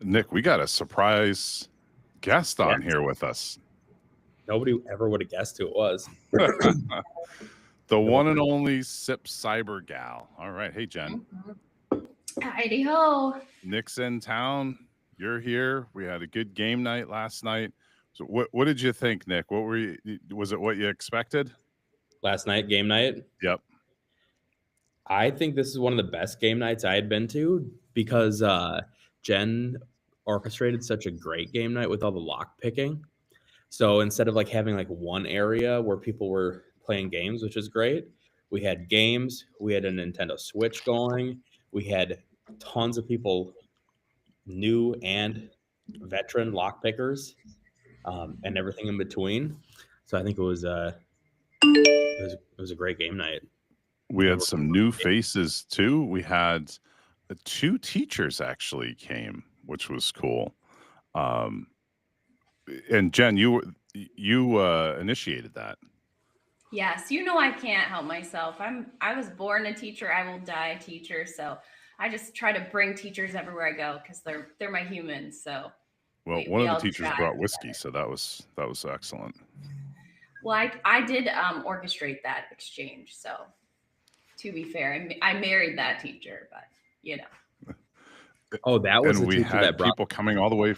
Nick, we got a surprise guest on here with us. Nobody ever would have guessed who it was. The one and only SipCyber gal. All right. Hey, Jen. Heidi ho. Nick's in town. You're here. We had a good game night last night. So what did you think, Nick? What were you, was it what you expected? Last night, game night? Yep. I think this is one of the best game nights I had been to because Jen orchestrated such a great game night with all the lock picking. So instead of like having like one area where people were playing games, which is great, we had games, we had a Nintendo Switch going, we had tons of people, new and veteran lock pickers, and everything in between. So I think it was a great game night. We had some new faces too. We had two teachers actually came, which was cool. And Jen, you initiated that. Yes, you know I can't help myself. I was born a teacher. I will die a teacher. So I just try to bring teachers everywhere I go because they're my humans. So well, one of the teachers brought whiskey, so that was excellent. Well, I did orchestrate that exchange. So to be fair, I married that teacher, but you know. Oh, that was and the we teacher had that brought people coming all the way.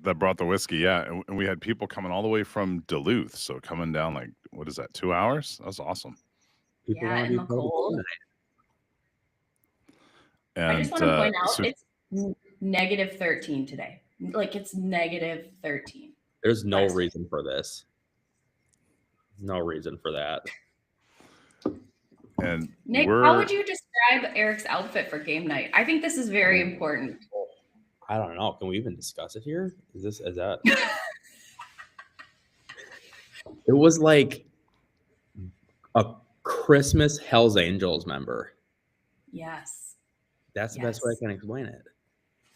That brought the whiskey, yeah, and we had people coming all the way from Duluth, so coming down like what is that, 2 hours? That was awesome. People yeah, in the cold. And I just want to point out it's negative 13 today. Like it's negative 13. There's no reason for this. No reason for that. And Nick, how would you describe Eric's outfit for game night? I think this is very important. I don't know. Can we even discuss it here? Is that? It was like a Christmas Hells Angels member. Yes. That's the best way I can explain it.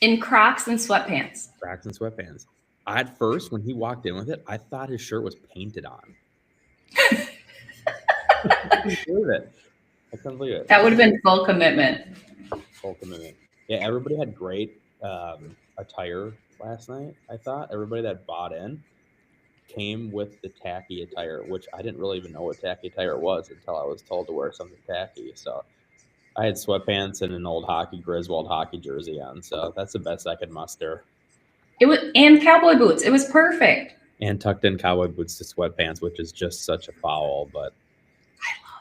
In Crocs and sweatpants. Crocs and sweatpants. At first, when he walked in with it, I thought his shirt was painted on. I couldn't believe it. That would have been full commitment. Full commitment. Yeah, everybody had great attire last night. I thought everybody that bought in came with the tacky attire, which I didn't really even know what tacky attire was until I was told to wear something tacky. So I had sweatpants and an old Griswold hockey jersey on. So that's the best I could muster. It was, and cowboy boots. It was perfect. And tucked in cowboy boots to sweatpants, which is just such a foul, but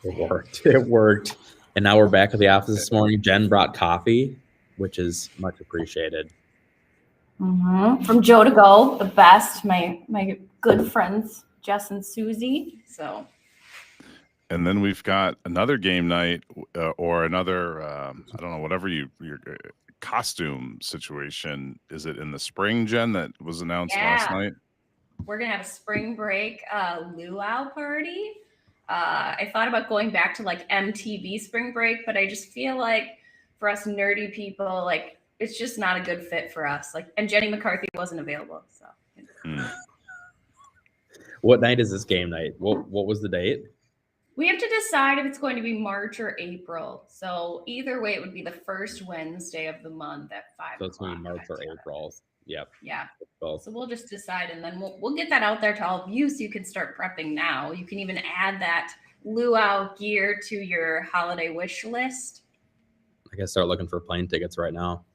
it worked. It worked. And now we're back at the office this morning. Jen brought coffee, which is much appreciated. From Joe to Go, the best. My good friends, Jess and Susie. So. And then we've got another game night or another, I don't know, whatever your costume situation. Is it in the spring, Jen, that was announced last night? We're going to have a spring break luau party. I thought about going back to like MTV spring break, but I just feel like for us nerdy people, like it's just not a good fit for us. Like, and Jenny McCarthy wasn't available. So. What night is this game night? What was the date? We have to decide if it's going to be March or April. So either way, it would be the first Wednesday of the month at 5 o'clock. So it's going to be March or April. Yep. Yeah. So we'll just decide, and then we'll get that out there to all of you so you can start prepping now. You can even add that luau gear to your holiday wish list. I guess start looking for plane tickets right now.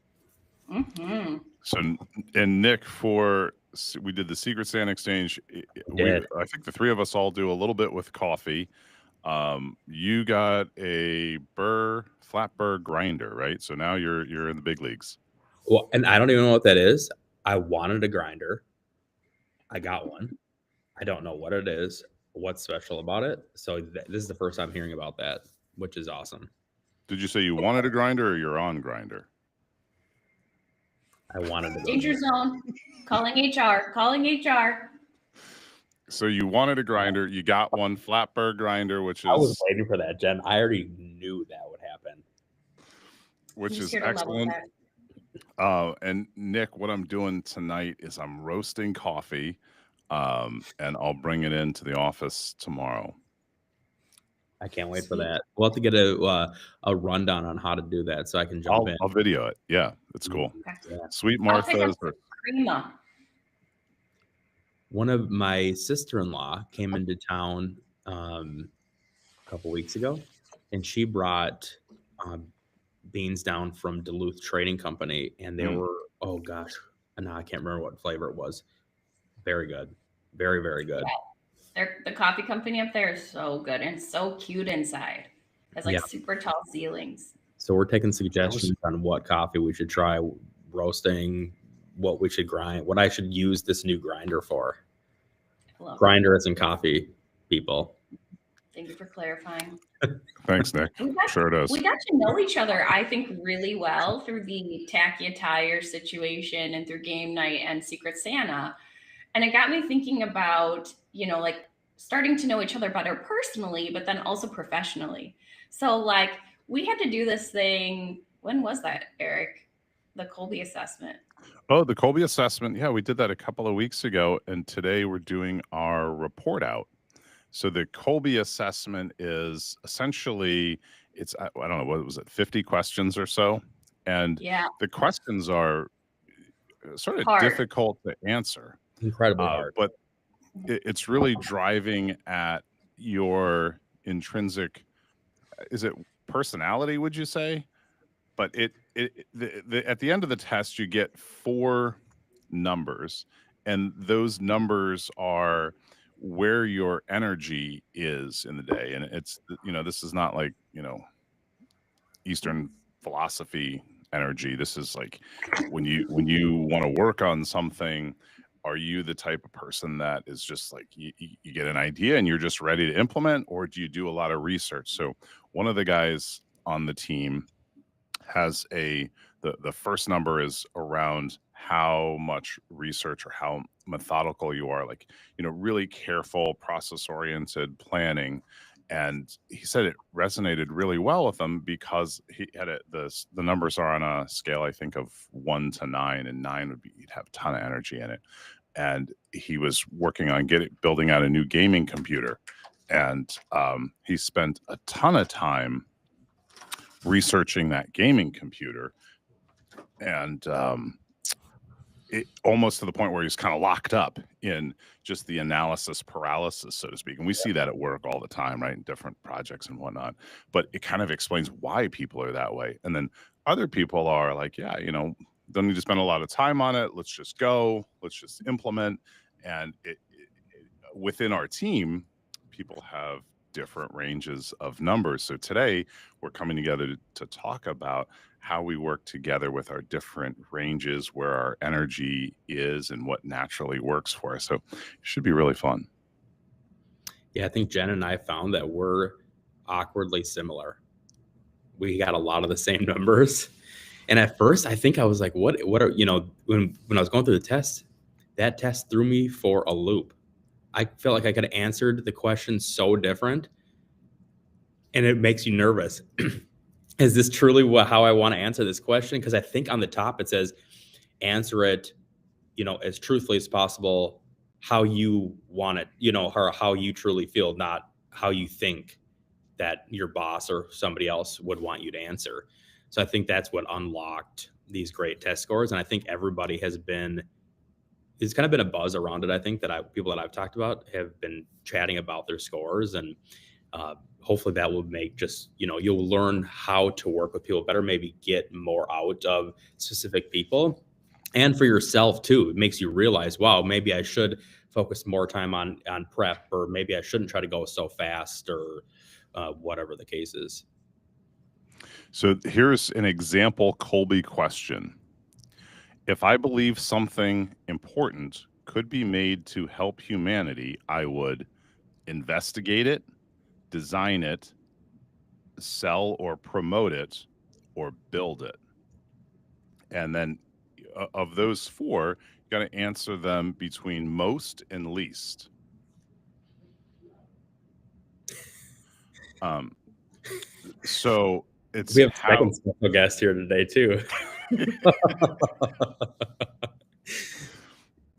So, and Nick, we did the Secret Santa exchange. I think the three of us all do a little bit with coffee. You got a flat burr grinder, right? So now you're in the big leagues. Well, and I don't even know what that is. I wanted a grinder. I got one. I don't know what it is, what's special about it. So this is the first time hearing about that, which is awesome. Did you say you wanted a grinder or you're on grinder? I wanted a Danger zone. Calling HR. So you wanted a grinder. You got one, flat burr grinder, which is... I was waiting for that, Jen. I already knew that would happen. Which is excellent. And Nick, what I'm doing tonight is I'm roasting coffee, and I'll bring it into the office tomorrow. I can't wait for Sweet. that. We'll have to get a rundown on how to do that so I can jump in. I'll video it. Yeah, it's cool. Okay. Yeah. Sweet I'll pick up Martha's. some crema. One of my sister-in-law came into town a couple weeks ago, and she brought beans down from Duluth Trading Company, and they were, oh gosh, no, I can't remember what flavor it was. Very good. Very, very good. The coffee company up there is so good and so cute inside. It's like super tall ceilings. So we're taking suggestions on what coffee we should try roasting, what we should grind, what I should use this new grinder for. Grinder isn't coffee, people. Thank you for clarifying. Thanks, Nick. Sure it is. We got to know each other, I think, really well through the tacky attire situation and through game night and Secret Santa. And it got me thinking about, you know, like starting to know each other better personally, but then also professionally. So like we had to do this thing. When was that, Eric? The Kolbe assessment. Oh, the Kolbe assessment. Yeah, we did that a couple of weeks ago. And today we're doing our report out. So the Kolbe assessment is essentially, it's, I don't know, what was it, 50 questions or so? And the questions are sort of difficult to answer. Incredibly hard. But it's really driving at your intrinsic, is it personality, would you say? But at the end of the test, you get 4 numbers, and those numbers are where your energy is in the day. And it's, you know, this is not like, you know, Eastern philosophy energy. This is like when you want to work on something, are you the type of person that is just like you get an idea and you're just ready to implement, or do you do a lot of research? So one of the guys on the team has the first number is around how much research or how methodical you are, like, you know, really careful, process oriented planning. And he said it resonated really well with him because he had the numbers are on a scale, I think, of 1 to 9, and 9 would be, you'd have a ton of energy in it. And he was working on building out a new gaming computer. And he spent a ton of time researching that gaming computer, and it almost to the point where he's kind of locked up in just the analysis paralysis, so to speak. And we see that at work all the time, right? In different projects and whatnot. But it kind of explains why people are that way. And then other people are like, yeah, you know, don't need to spend a lot of time on it. Let's just go. Let's just implement. And within our team, people have different ranges of numbers. So today we're coming together to talk about how we work together with our different ranges, where our energy is and what naturally works for us. So it should be really fun. Yeah, I think Jen and I found that we're awkwardly similar. We got a lot of the same numbers. And at first I think I was like, what are, you know, when I was going through the test, that test threw me for a loop. I felt like I could have answered the question so different, and it makes you nervous. Is this truly how I want to answer this question? Because I think on the top it says, answer it, you know, as truthfully as possible, how you want it, you know, or how you truly feel, not how you think that your boss or somebody else would want you to answer. So I think that's what unlocked these great test scores. And I think everybody has been, it's kind of been a buzz around it. I think that people that I've talked about have been chatting about their scores, and hopefully that will make just, you know, you'll learn how to work with people better, maybe get more out of specific people. And for yourself too, it makes you realize, wow, maybe I should focus more time on prep, or maybe I shouldn't try to go so fast, or whatever the case is. So here's an example Kolbe question. If I believe something important could be made to help humanity, I would investigate it, design it, sell or promote it, or build it. And then of those 4, you got to answer them between most and least. So it's, we have second special guest here today too.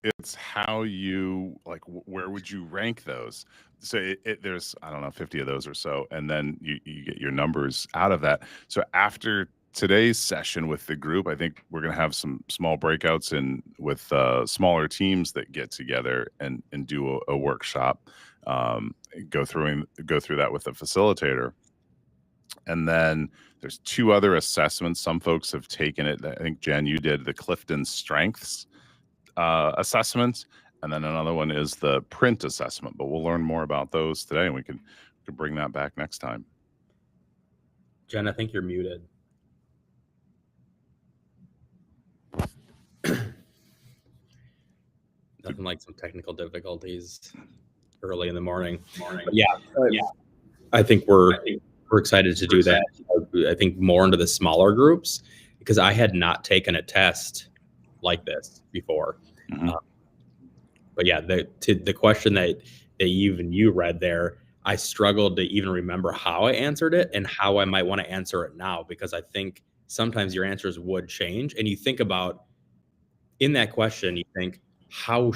It's how you, like, where would you rank those? So there's, I don't know, 50 of those or so, and then you get your numbers out of that. So after today's session with the group, I think we're going to have some small breakouts with smaller teams that get together and do a workshop, go through that with the facilitator. And then there's 2 other assessments. Some folks have taken it. I think, Jen, you did the Clifton Strengths assessment, and then another one is the print assessment. But we'll learn more about those today, and we could bring that back next time. Jen, I think you're muted. Nothing like some technical difficulties early in the morning. But yeah. I think we're excited to do that. I think more into the smaller groups, because I had not taken a test like this before. Mm-hmm. But yeah, the question that even you read there, I struggled to even remember how I answered it and how I might want to answer it now, because I think sometimes your answers would change. And you think about, in that question, you think, how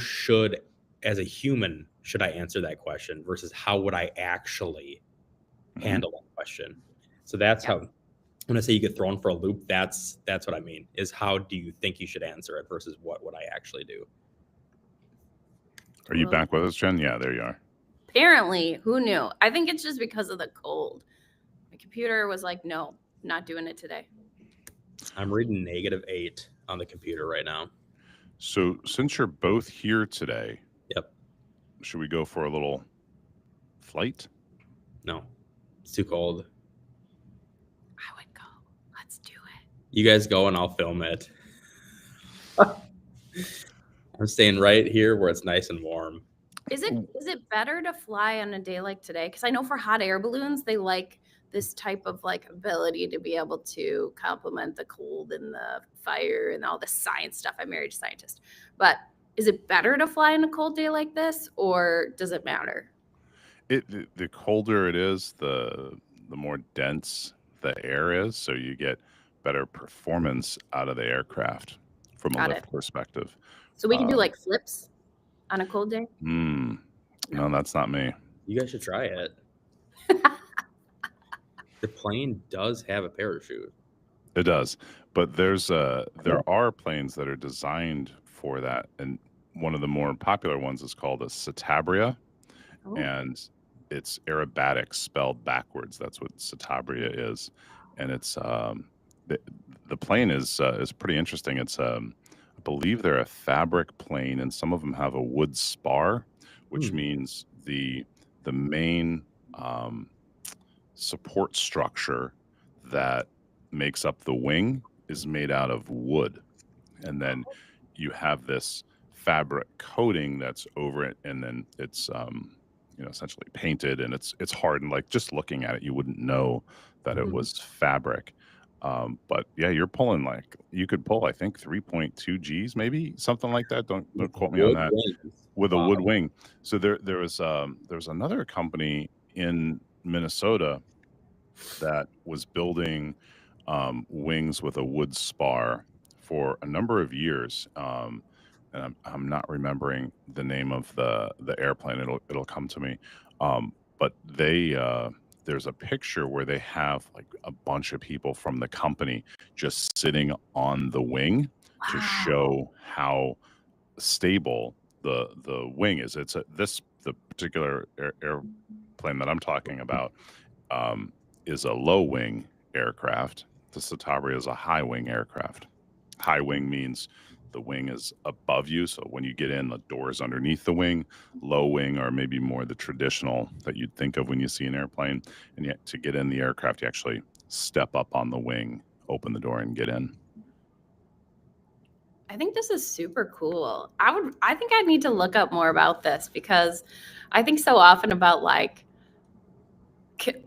as a human, should I answer that question versus how would I actually handle that question? So that's how, when I say you get thrown for a loop, that's what I mean, is how do you think you should answer it versus what would I actually do? Are you back with us, Jen? Yeah, there you are. Apparently, who knew? I think it's just because of the cold. My computer was like, no, not doing it today. I'm reading -8 on the computer right now. So since you're both here today, yep, should we go for a little flight? No, it's too cold. I would go. Let's do it. You guys go and I'll film it. I'm staying right here where it's nice and warm. Is it better to fly on a day like today? Because I know for hot air balloons, they like this type of like ability to be able to complement the cold and the fire and all the science stuff. I married a scientist. But is it better to fly on a cold day like this, or does it matter? The colder it is, the more dense the air is, so you get better performance out of the aircraft from a lift perspective. So we can do like flips on a cold day? No, that's not me. You guys should try it. The plane does have a parachute. It does, but there are planes that are designed for that, and one of the more popular ones is called a Citabria, and it's aerobatic spelled backwards. That's what Citabria is, and it's the plane is pretty interesting. It's I believe they're a fabric plane, and some of them have a wood spar, which means the main support structure that makes up the wing is made out of wood, and then you have this fabric coating that's over it, and then it's essentially painted, and it's hard, and like just looking at it you wouldn't know that it was fabric. But yeah, you're pulling, like, you could pull, I think 3.2 G's, maybe something like that. Don't quote me on that. With a wood wing. So there was another company in Minnesota that was building wings with a wood spar for a number of years, and I'm not remembering the name of the airplane. It'll come to me, but there's a picture where they have like a bunch of people from the company just sitting on the wing to show how stable the wing is. It's the particular airplane that I'm talking about is a low wing aircraft. The Citabria is a high wing aircraft. High wing means the wing is above you, so when you get in, the door is underneath the wing. Low wing are maybe more the traditional that you'd think of when you see an airplane, and yet to get in the aircraft you actually step up on the wing, open the door, and get in. I think this is super cool. I think I need to look up more about this, because I think so often about like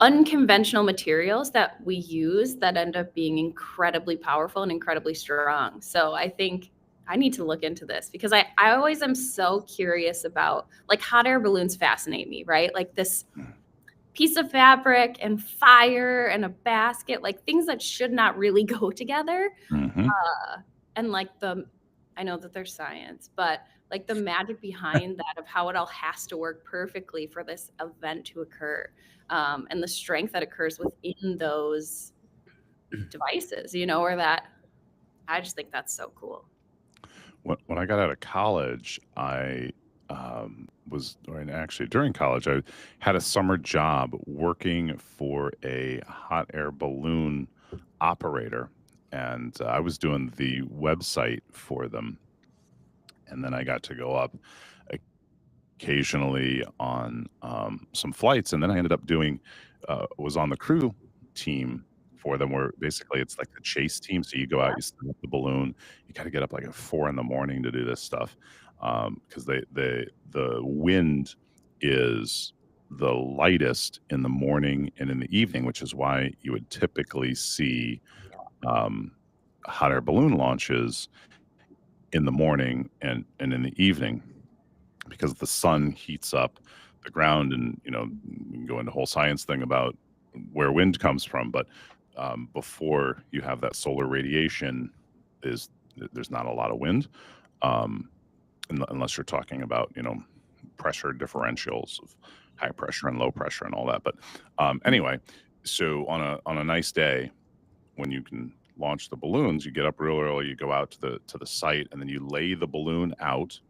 unconventional materials that we use that end up being incredibly powerful and incredibly strong. So I think I need to look into this, because I always am so curious about, like, hot air balloons fascinate me, right? Like this piece of fabric and fire and a basket, like things that should not really go together. And like the I know that there's science, but like the magic behind that of how it all has to work perfectly for this event to occur, and the strength that occurs within those devices, or that I just think that's so cool. When I got out of college, I and actually during college, I had a summer job working for a hot air balloon operator, and I was doing the website for them. And then I got to go up occasionally on some flights, and then I ended up was on the crew team for them, where basically it's like the chase team. So you go out, you set up the balloon, you got to get up like at 4 a.m. to do this stuff, because the wind is the lightest in the morning and in the evening, which is why you would typically see hot air balloon launches in the morning and in the evening, because the sun heats up the ground. And we can go into a whole science thing about where wind comes from, but before you have that solar radiation, there's not a lot of wind, unless you're talking about pressure differentials of high pressure and low pressure and all that. But anyway, so on a nice day when you can launch the balloons, you get up real early, you go out to the site, and then you lay the balloon out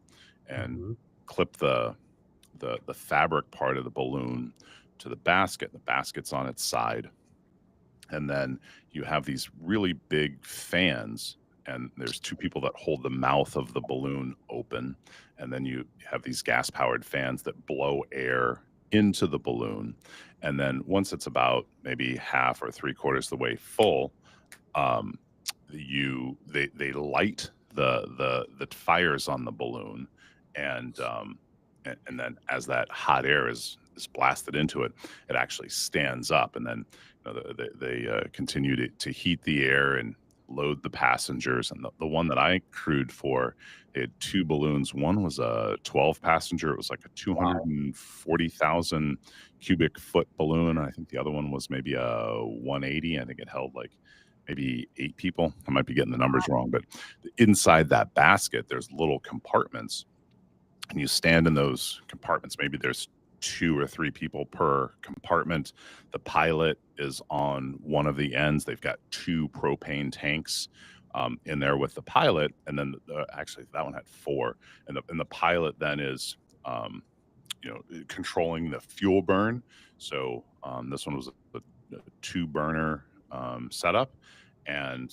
and clip the fabric part of the balloon to the basket. The basket's on its side, and then you have these really big fans, and there's 2 people that hold the mouth of the balloon open, and then you have these gas powered fans that blow air into the balloon. And then once it's about maybe half or 3/4 the way full, they light the fires on the balloon, and then as that hot air is blasted into it, it actually stands up, and then they continue to heat the air and load the passengers. And the one that I crewed for, they had 2 balloons. One was a 12 passenger. It was like a 240,000 cubic foot balloon. I think the other one was maybe a 180. I think it held like maybe 8 people. I might be getting the numbers wrong, but inside that basket, there's little compartments, and you stand in those compartments. Maybe there's 2 or 3 people per compartment. The pilot is on one of the ends. They've got 2 propane tanks in there with the pilot, and then actually that one had 4. And the pilot then is controlling the fuel burn. So this one was a 2 burner setup, and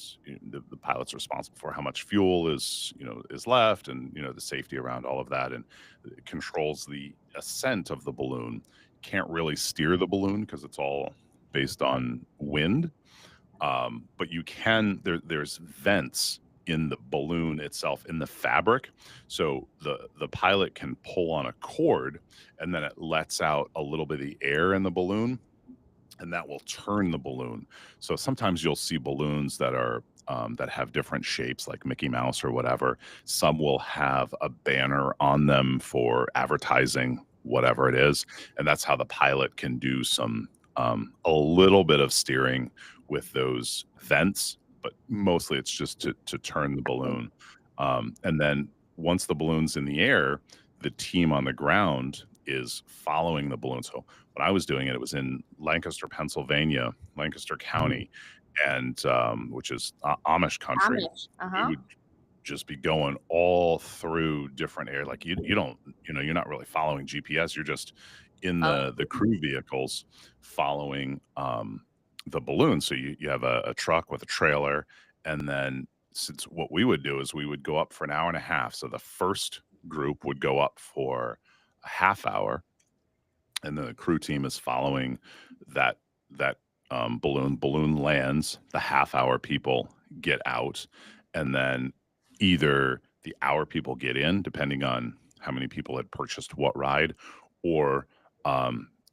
the pilot's responsible for how much fuel is left, and the safety around all of that, and it controls the ascent of the balloon. Can't really steer the balloon because it's all based on wind, but you can. There's vents in the balloon itself, in the fabric, so the pilot can pull on a cord, and then it lets out a little bit of the air in the balloon, and that will turn the balloon. So sometimes you'll see balloons that are that have different shapes, like Mickey Mouse or whatever. Some will have a banner on them for advertising whatever it is, and that's how the pilot can do some a little bit of steering with those vents, but mostly it's just to turn the balloon. And then once the balloon's in the air, the team on the ground is following the balloon. So when I was doing it, it was in Lancaster, Pennsylvania, Lancaster County, and which is Amish country. We would just be going all through different air. Like you don't, you're not really following GPS. You're just in the crew vehicles following the balloon. So you have a truck with a trailer, and then since what we would do is we would go up for an hour and a half. So the first group would go up for a half hour, and the crew team is following that balloon. Balloon lands, the half hour people get out, and then either the hour people get in, depending on how many people had purchased what ride, or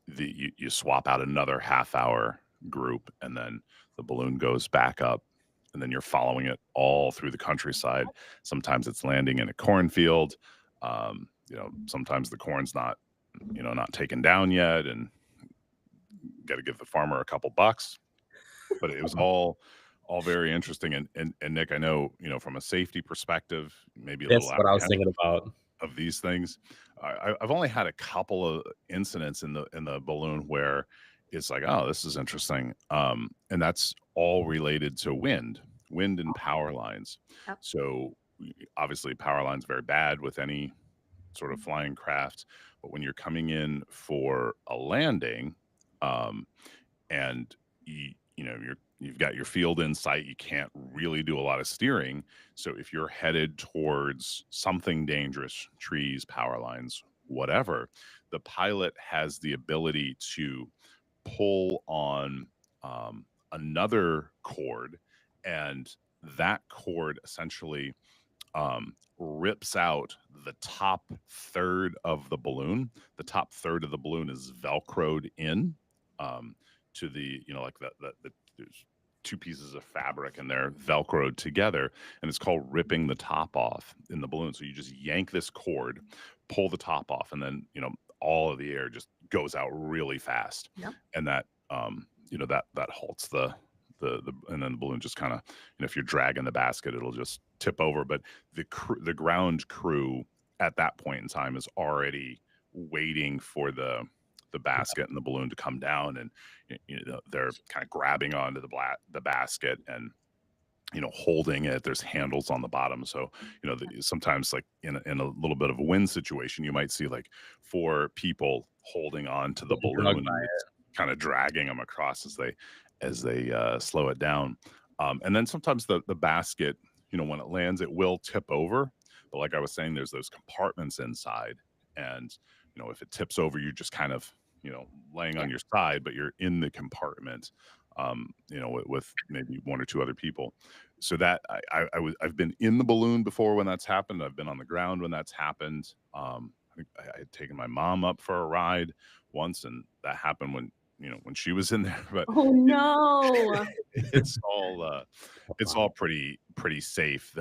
you swap out another half hour group, and then the balloon goes back up, and then you're following it all through the countryside. Sometimes it's landing in a cornfield. Sometimes the corn's not taken down yet, and got to give the farmer a couple bucks. But it was all all very interesting. And Nick, I know, from a safety perspective, maybe a That's little what I was apprehensive thinking about. of these things. I've only had a couple of incidents in the balloon where it's like, oh, this is interesting. And that's all related to wind and power lines. Yep. So obviously power lines very bad with any sort of flying craft, but when you're coming in for a landing, and you've got your field in sight, you can't really do a lot of steering. So if you're headed towards something dangerous, trees, power lines, whatever, the pilot has the ability to pull on another cord, and that cord essentially rips out the top third of the balloon. The top third of the balloon is velcroed in to the, like there's two pieces of fabric and they're velcroed together, and it's called ripping the top off in the balloon. So you just yank this cord, pull the top off, and then all of the air just goes out really fast. Yep. And that that halts the and then the balloon just kind of, if you're dragging the basket, it'll just tip over. But the ground crew at that point in time is already waiting for the basket and the balloon to come down, and they're kind of grabbing onto the basket and holding it. There's handles on the bottom, so sometimes, like in a little bit of a wind situation, you might see like 4 people holding on to the balloon, and it's kind of dragging them across as they slow it down. And then sometimes the basket, when it lands, it will tip over, but like I was saying, there's those compartments inside, and if it tips over, you're just kind of laying on your side, but you're in the compartment, with maybe 1 or 2 other people. So that I've been in the balloon before when that's happened. I've been on the ground when that's happened. I think I had taken my mom up for a ride once, and that happened when she was in there. But Oh no. it's all pretty safe.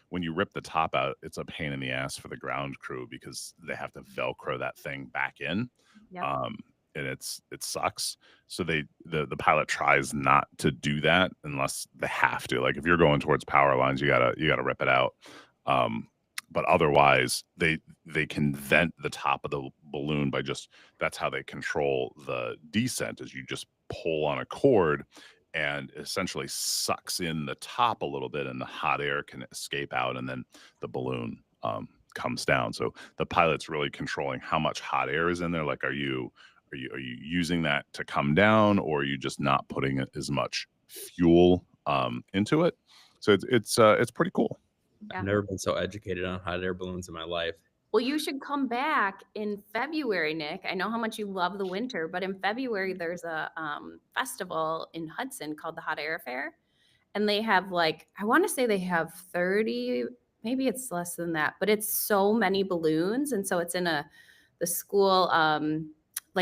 When you rip the top out, it's a pain in the ass for the ground crew because they have to Velcro that thing back in. Yep. And it sucks. So the pilot tries not to do that unless they have to. Like if you're going towards power lines, you gotta rip it out. But otherwise, they can vent the top of the balloon by that's how they control the descent, is you just pull on a cord and essentially sucks in the top a little bit, and the hot air can escape out, and then the balloon comes down. So the pilot's really controlling how much hot air is in there. Like, are you using that to come down, or are you just not putting as much fuel into it? So it's pretty cool. Yeah. I've never been so educated on hot air balloons in my life. Well, you should come back in February, Nick. I know how much you love the winter, but in February there's a festival in Hudson called the Hot Air Fair, and they have I want to say they have 30, maybe it's less than that, but it's so many balloons, and so it's in the school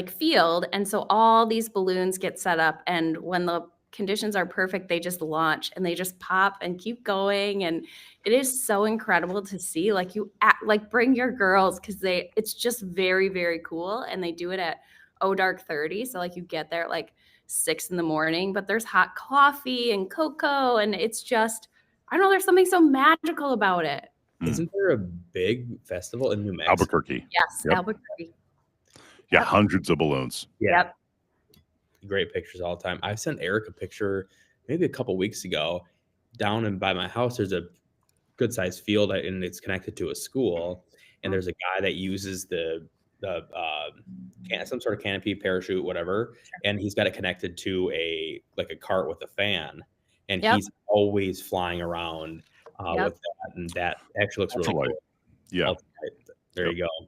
field, and so all these balloons get set up, and when the conditions are perfect, they just launch and they just pop and keep going, and it is so incredible to see. Bring your girls, because it's just very, very cool, and they do it at dark 30, so you get there at 6 in the morning, but there's hot coffee and cocoa, and it's just, I don't know, there's something so magical about it. Isn't there a big festival in New Mexico? Albuquerque. Yes. Yep. Albuquerque. Yeah, Yep. hundreds of balloons. Yeah. Yep. Great pictures all the time. I sent Eric a picture maybe a couple weeks ago. Down and by my house, there's a good sized field, and it's connected to a school. And there's a guy that uses some sort of canopy, parachute, whatever, and he's got it connected to a cart with a fan, and he's always flying around with that, and that actually looks really cool. Yeah, there you go.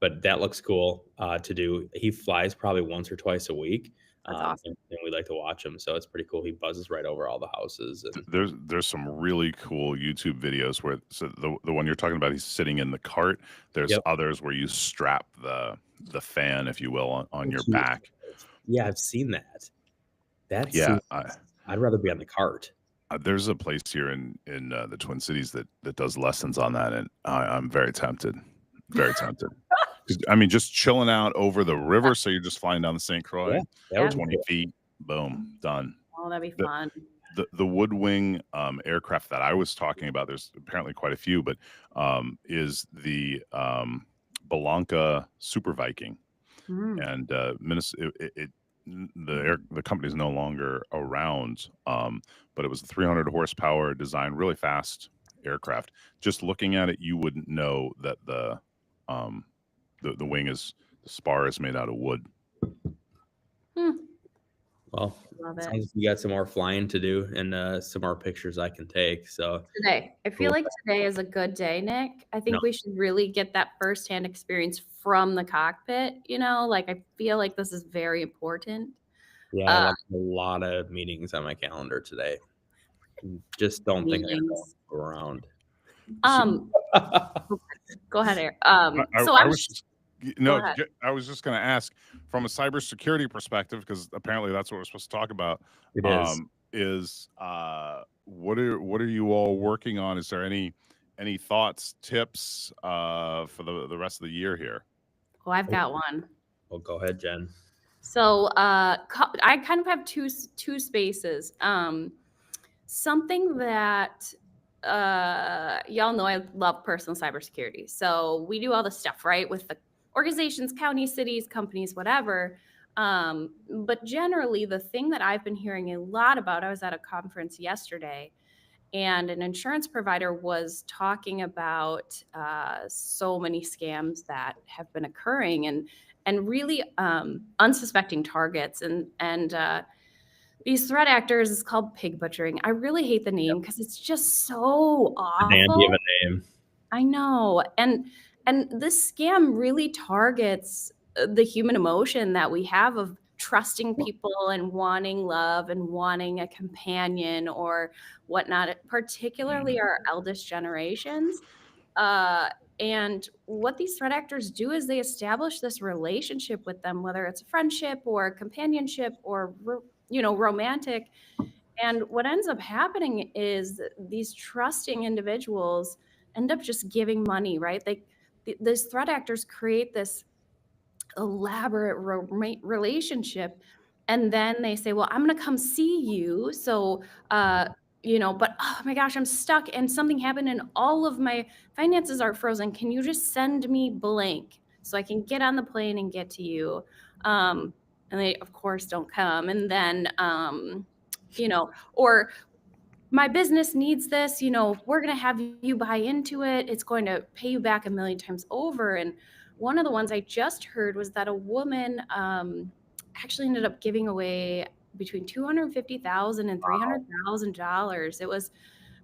But that looks cool to do. He flies probably once or twice a week. That's awesome. And we like to watch him, so it's pretty cool. He buzzes right over all the houses. And there's some really cool YouTube videos where, so the one you're talking about, he's sitting in the cart. There's others where you strap the fan, if you will, on your back. Yeah, I've seen that. I'd rather be on the cart. There's a place here in the Twin Cities that does lessons on that, and I'm very tempted. Very tempted. I mean, just chilling out over the river. So you're just flying down the St. Croix, 20 feet, boom, done. Oh, that'd be fun. the wood wing aircraft that I was talking about, there's apparently quite a few, but is the Belanca Super Viking. And the company's no longer around, but it was a 300 horsepower design, really fast aircraft. Just looking at it, you wouldn't know that the wing is, the spar is made out of wood. Well, Love it. sounds like you got some more flying to do and some more pictures I can take. So Today, I feel Cool. like today is a good day, Nick. I think No. we should really get that firsthand experience from the cockpit. Like I feel like this is very important. yeah, I have a lot of meetings on my calendar today. Just don't think I'm going to go around. Go ahead, Eric. I I'm was just, Go ahead. I was just going to ask from a cybersecurity perspective, because apparently that's what we're supposed to talk about. It is. What are you all working on? Is there any thoughts, tips for the rest of the year here? Oh, I've got one. Well, go ahead, Jen. So I kind of have two spaces. Something that y'all know I love personal cybersecurity. So we do all the stuff, right, with the organizations, counties, cities, companies, whatever. But generally, the thing that I've been hearing a lot about, I was at a conference yesterday, and an insurance provider was talking about so many scams that have been occurring and really unsuspecting targets. And these threat actors is called pig butchering. I really hate the name because it's just so awful. Dandy of a name. I know. And this scam really targets the human emotion that we have of trusting people and wanting love and wanting a companion or whatnot, particularly our eldest generations. And what these threat actors do is they establish this relationship with them, whether it's a friendship or companionship or romantic. And what ends up happening is these trusting individuals end up just giving money, right? These threat actors create this elaborate relationship, and then they say, well, I'm going to come see you. So, but oh my gosh, I'm stuck and something happened and all of my finances are frozen. Can you just send me blank so I can get on the plane and get to you? And they, of course, don't come. And then, or my business needs this, we're going to have you buy into it. It's going to pay you back 1,000,000 times over. And one of the ones I just heard was that a woman actually ended up giving away between $250,000 and $300,000. It was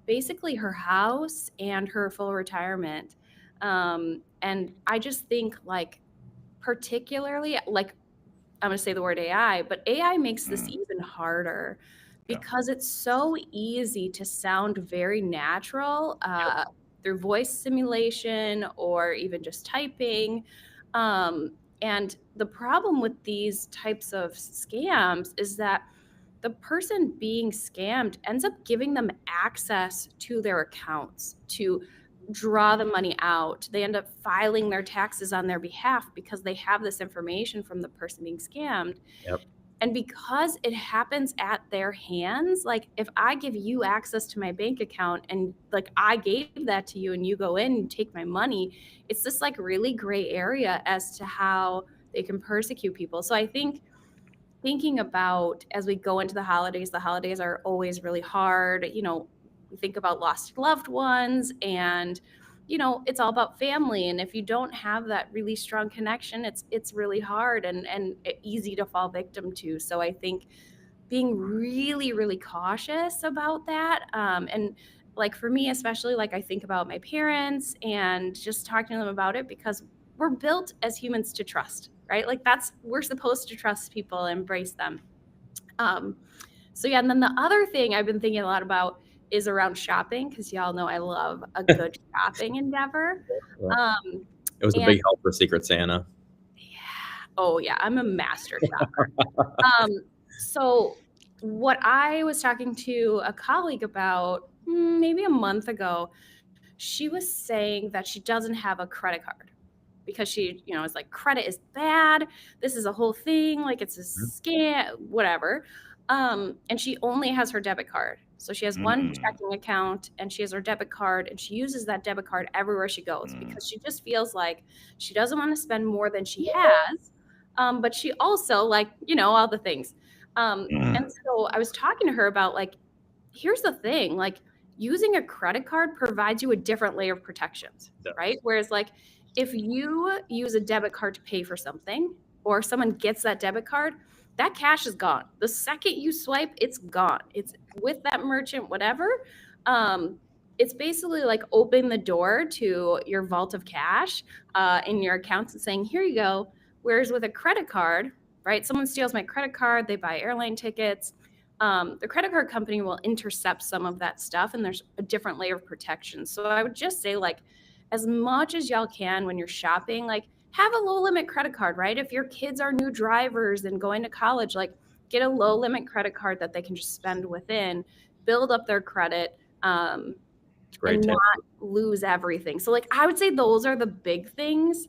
basically her house and her full retirement. And I just think, particularly, I'm going to say the word AI, but AI makes this even harder because it's so easy to sound very natural through voice simulation or even just typing. And the problem with these types of scams is that the person being scammed ends up giving them access to their accounts to draw the money out. They end up filing their taxes on their behalf because they have this information from the person being scammed. Yep. And because it happens at their hands, if I give you access to my bank account and I gave that to you and you go in and take my money, it's this really gray area as to how they can persecute people. So I think thinking about as we go into the holidays are always really hard. We think about lost loved ones and it's all about family, and if you don't have that really strong connection, it's really hard and easy to fall victim to. So I think being really, really cautious about that, and for me especially, I think about my parents and just talking to them about it, because we're built as humans to trust, right? We're supposed to trust people and embrace them. So yeah, and then the other thing I've been thinking a lot about is around shopping, because y'all know I love a good shopping endeavor. It was a big help for Secret Santa. Yeah. Oh yeah, I'm a master shopper. So what I was talking to a colleague about maybe a month ago, she was saying that she doesn't have a credit card because she, is credit is bad. This is a whole thing. It's a scam, whatever. And she only has her debit card. So she has one checking account and she has her debit card, and she uses that debit card everywhere she goes because she just feels like she doesn't want to spend more than she has. But she also, like, all the things. And so I was talking to her about, like, here's the thing, like, using a credit card provides you a different layer of protections, right? Whereas, like, if you use a debit card to pay for something, or someone gets that debit card, that cash is gone. The second you swipe, it's gone. It's with that merchant, whatever. It's basically like opening the door to your vault of cash in your accounts and saying, here you go. Whereas with a credit card, right? Someone steals my credit card, they buy airline tickets. The credit card company will intercept some of that stuff, and there's a different layer of protection. So I would just say, like, as much as y'all can when you're shopping, like, have a low limit credit card, right? If your kids are new drivers and going to college, like, get a low limit credit card that they can just spend within, build up their credit, and not lose everything. So, like, I would say those are the big things,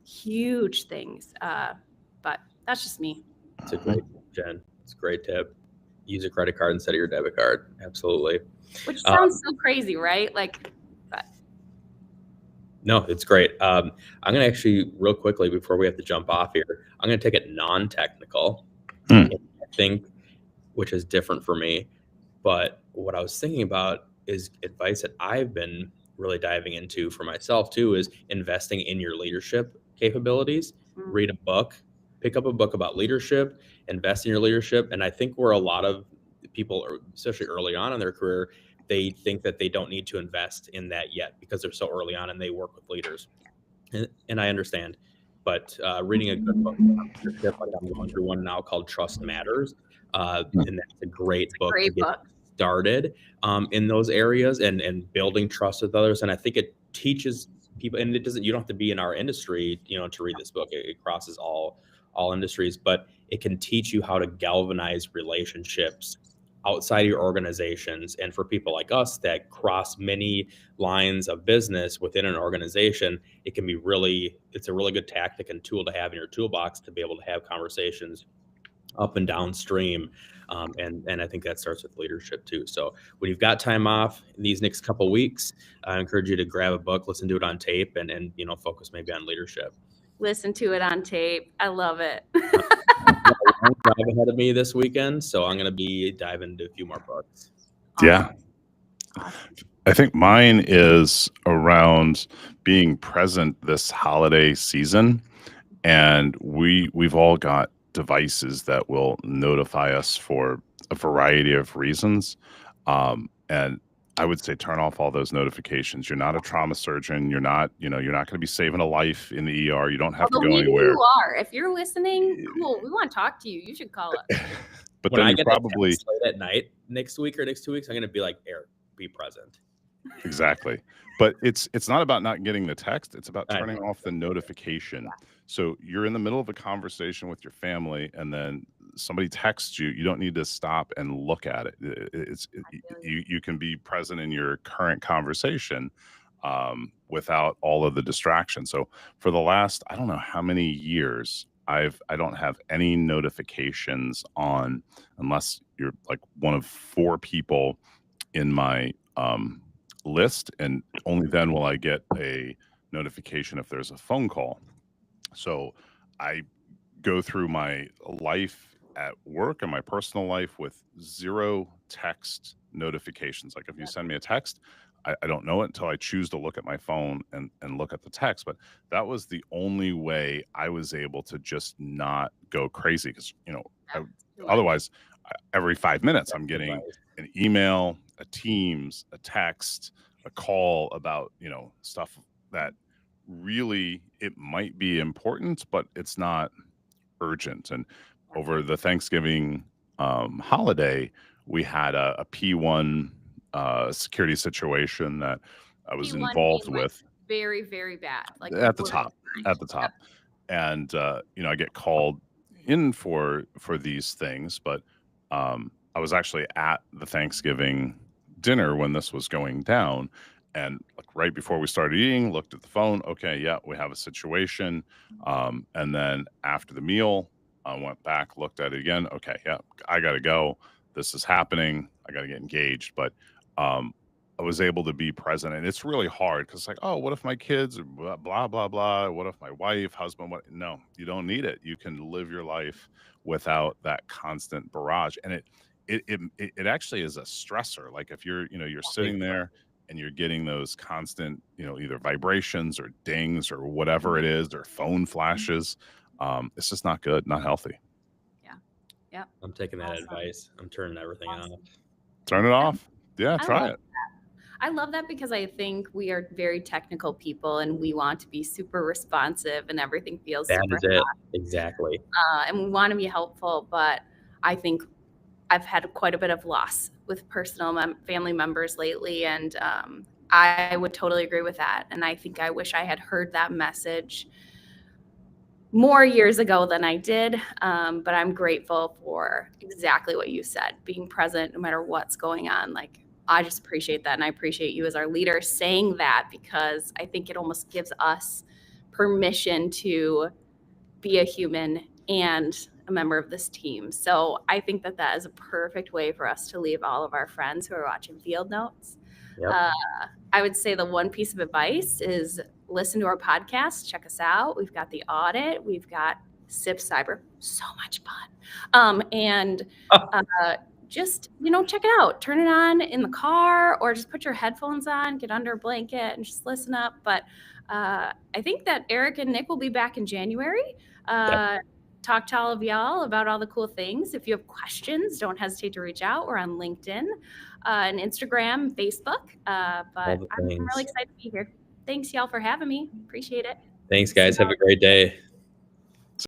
huge things. But that's just me. It's a great tip, Jen. It's a great tip. Use a credit card instead of your debit card. Absolutely. Which sounds so crazy, right? Like, but. No, it's great. I'm going to actually, real quickly, before we have to jump off here, I'm going to take it non-technical, I think, which is different for me. But what I was thinking about is advice that I've been really diving into for myself, too, is investing in your leadership capabilities. Read a book, pick up a book about leadership, invest in your leadership. And I think where a lot of people, especially early on in their career, they think that they don't need to invest in that yet because they're so early on and they work with leaders. And I understand. But reading a good book, like I'm going through one now called Trust Matters. And that's a great book to get started in those areas and building trust with others. And I think it teaches people, and you don't have to be in our industry, to read this book. It crosses all industries, but it can teach you how to galvanize relationships outside of your organizations. And for people like us that cross many lines of business within an organization, it's a really good tactic and tool to have in your toolbox to be able to have conversations up and downstream. And I think that starts with leadership too. So when you've got time off in these next couple of weeks, I encourage you to grab a book, listen to it on tape, and focus maybe on leadership. Listen to it on tape. I love it. Drive ahead of me this weekend, so I'm going to be diving into a few more books. Yeah. I think mine is around being present this holiday season, and we've all got devices that will notify us for a variety of reasons. And I would say turn off all those notifications. You're not a trauma surgeon. You're not going to be saving a life in the ER. You don't have to go anywhere. You are. If you're listening, cool. We want to talk to you. You should call us. But when I get probably late at night next week or next 2 weeks, I'm going to be like, Eric, be present. Exactly. But it's not about not getting the text. It's about turning off the notification. So you're in the middle of a conversation with your family, and then somebody texts you. You don't need to stop and look at it. You can be present in your current conversation without all of the distractions. So for the last, I don't know how many years, I don't have any notifications on unless you're like one of 4 people in my list, and only then will I get a notification if there's a phone call. So I go through my life at work and my personal life with 0 text notifications. Like if you send me a text, I don't know it until I choose to look at my phone and look at the text. But that was the only way I was able to just not go crazy, because otherwise every 5 minutes I'm getting an email, a Teams, a text, a call about stuff that really it might be important, but it's not urgent. And over the Thanksgiving holiday, we had a P1 security situation that I was P1 involved being, like, with. Very, very bad. Like at the top. And I get called in for these things, but I was actually at the Thanksgiving dinner when this was going down, and like right before we started eating, looked at the phone. Okay, yeah, we have a situation. And then after the meal, I went back, looked at it again. Okay, yeah, I got to go. This is happening. I got to get engaged. But I was able to be present, and it's really hard because like, oh, what if my kids, blah blah blah blah? What if my wife, husband? What? No, you don't need it. You can live your life without that constant barrage, and it actually is a stressor. Like if you're sitting there and you're getting those constant either vibrations or dings or whatever it is, or phone flashes, it's just not good, not healthy. Yeah. I'm taking that advice. I'm turning everything off. Turn it off. Yeah, try it. I love that because I think we are very technical people and we want to be super responsive and everything feels That super is it. Exactly. and we want to be helpful, but I think I've had quite a bit of loss with personal family members lately, and I would totally agree with that. And I think I wish I had heard that message more years ago than I did, but I'm grateful for exactly what you said, being present no matter what's going on. Like, I just appreciate that, and I appreciate you as our leader saying that, because I think it almost gives us permission to be a human and a member of this team. So I think that that is a perfect way for us to leave all of our friends who are watching Field Notes. Yep. I would say the one piece of advice is listen to our podcast, check us out. We've got the Audit, we've got SipCyber, so much fun. Just, check it out. Turn it on in the car or just put your headphones on, get under a blanket and just listen up. But I think that Eric and Nick will be back in January. Talk to all of y'all about all the cool things. If you have questions, don't hesitate to reach out. We're on LinkedIn and Instagram, Facebook. But I'm really excited to be here. Thanks, y'all, for having me. Appreciate it. Thanks, guys. Have a great day.